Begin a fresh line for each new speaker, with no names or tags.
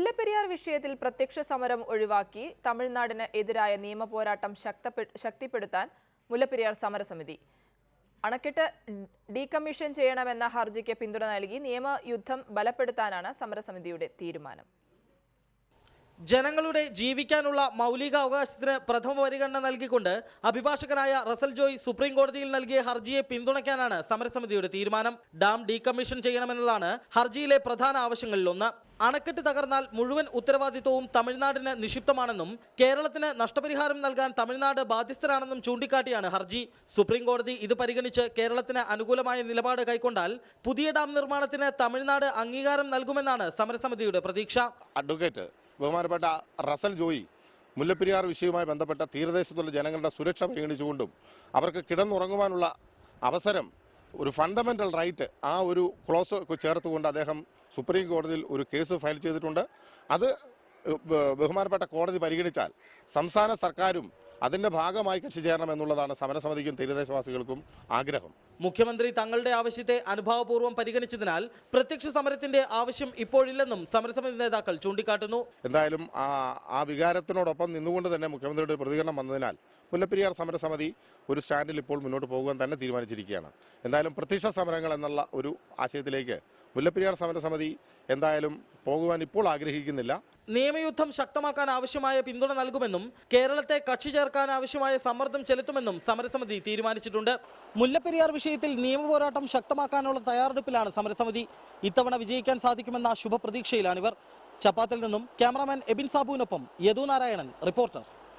മുല്ലപ്പെരിയാർ വിഷയത്തിൽ പ്രത്യക്ഷ സമരം ഒഴിവാക്കി തമിഴ്നാടിന് എതിരായ നിയമപോരാട്ടം ശക്തിപ്പെടുത്താൻ മുല്ലപ്പെരിയാർ സമരസമിതി അണക്കെട്ട് ഡീകമ്മീഷൻ ചെയ്യണമെന്ന ഹർജിക്ക് പിന്തുണ നൽകി നിയമയുദ്ധം ബലപ്പെടുത്താനാണ് സമരസമിതിയുടെ തീരുമാനം.
ജനങ്ങളുടെ ജീവിക്കാനുള്ള മൗലിക അവകാശത്തിന് പ്രഥമ പരിഗണന നൽകിക്കൊണ്ട് അഭിഭാഷകനായ റസൽ ജോയ് സുപ്രീം കോടതിയിൽ നൽകിയ ഹർജിയെ പിന്തുണയ്ക്കാനാണ് സമരസമിതിയുടെ തീരുമാനം. ഡാം ഡീകമ്മീഷൻ ചെയ്യണമെന്നതാണ് ഹർജിയിലെ പ്രധാന ആവശ്യങ്ങളിലൊന്ന്. അണക്കെട്ട് തകർന്നാൽ മുഴുവൻ ഉത്തരവാദിത്വവും തമിഴ്നാടിന് നിക്ഷിപ്തമാണെന്നും കേരളത്തിന് നഷ്ടപരിഹാരം നൽകാൻ തമിഴ്നാട് ബാധ്യസ്ഥരാണെന്നും ചൂണ്ടിക്കാട്ടിയാണ് ഹർജി. സുപ്രീം കോടതി ഇത് പരിഗണിച്ച് കേരളത്തിന് അനുകൂലമായ നിലപാട് കൈക്കൊണ്ടാൽ പുതിയ ഡാം നിർമ്മാണത്തിന് തമിഴ്നാട് അംഗീകാരം നൽകുമെന്നാണ് സമരസമിതിയുടെ പ്രതീക്ഷ.
അഡ്വക്കേറ്റ് ബഹുമാനപ്പെട്ട റസൽ ജോയി മുല്ലപ്പെരിയാർ വിഷയവുമായി ബന്ധപ്പെട്ട തീരദേശത്തുള്ള ജനങ്ങളുടെ സുരക്ഷ പരിഗണിച്ചുകൊണ്ടും അവർക്ക് കിടന്നുറങ്ങുവാനുള്ള അവസരം ഒരു ഫണ്ടമെന്റൽ റൈറ്റ് ആ ഒരു ക്ലോസ് ചേർത്തുകൊണ്ട് അദ്ദേഹം സുപ്രീം കോടതിയിൽ ഒരു കേസ് ഫയൽ ചെയ്തിട്ടുണ്ട്. അത് ബഹുമാനപ്പെട്ട കോടതി പരിഗണിച്ചാൽ സംസ്ഥാന സർക്കാരും അതിന്റെ ഭാഗമായി കക്ഷി ചേരണമെന്നുള്ളതാണ് സമരസമിതിക്കും തീരദേശവാസികൾക്കും ആഗ്രഹം.
മുഖ്യമന്ത്രി തങ്ങളുടെ ആവശ്യത്തെ അനുഭാവപൂർവ്വം പരിഗണിച്ചതിനാൽ പ്രത്യക്ഷ സമരത്തിന്റെ ആവശ്യം ഇപ്പോഴില്ലെന്നും സമരസമിതി നേതാക്കൾ ചൂണ്ടിക്കാട്ടുന്നു.
എന്തായാലും ആ വികാരത്തിനോടൊപ്പം നിന്നുകൊണ്ട് തന്നെ മുഖ്യമന്ത്രിയുടെ പ്രതികരണം വന്നതിനാൽ മുല്ലപ്പെരിയാർ സമരസമിതി ഒരു സ്റ്റാൻഡിൽ ഇപ്പോൾ മുന്നോട്ട് പോകാൻ തന്നെ തീരുമാനിച്ചിരിക്കുകയാണ്. എന്തായാലും പ്രത്യക്ഷ സമരങ്ങൾ എന്നുള്ള ഒരു ആശയത്തിലേക്ക് മുല്ലപ്പെരിയാർ സമരസമിതി എന്തായാലും പോകുവാൻ ഇപ്പോൾ ആഗ്രഹിക്കുന്നില്ല.
നിയമയുദ്ധം ശക്തമാക്കാൻ ആവശ്യമായ പിന്തുണ നൽകുമെന്നും കേരളത്തെ കക്ഷി ചേർക്കാൻ ആവശ്യമായ സമ്മർദ്ദം ചെലുത്തുമെന്നും സമരസമിതി തീരുമാനിച്ചിട്ടുണ്ട്. മുല്ലപ്പെരിയാർ വിഷയത്തിൽ നിയമപോരാട്ടം ശക്തമാക്കാനുള്ള തയ്യാറെടുപ്പിലാണ് സമരസമിതി. ഇത്തവണ വിജയിക്കാൻ സാധിക്കുമെന്ന ശുഭപ്രതീക്ഷയിലാണിവർ. ചപ്പാത്തിൽ നിന്നും ക്യാമറാമാൻ എബിൻ സാബുവിനൊപ്പം യദു നാരായണൻ, റിപ്പോർട്ടർ.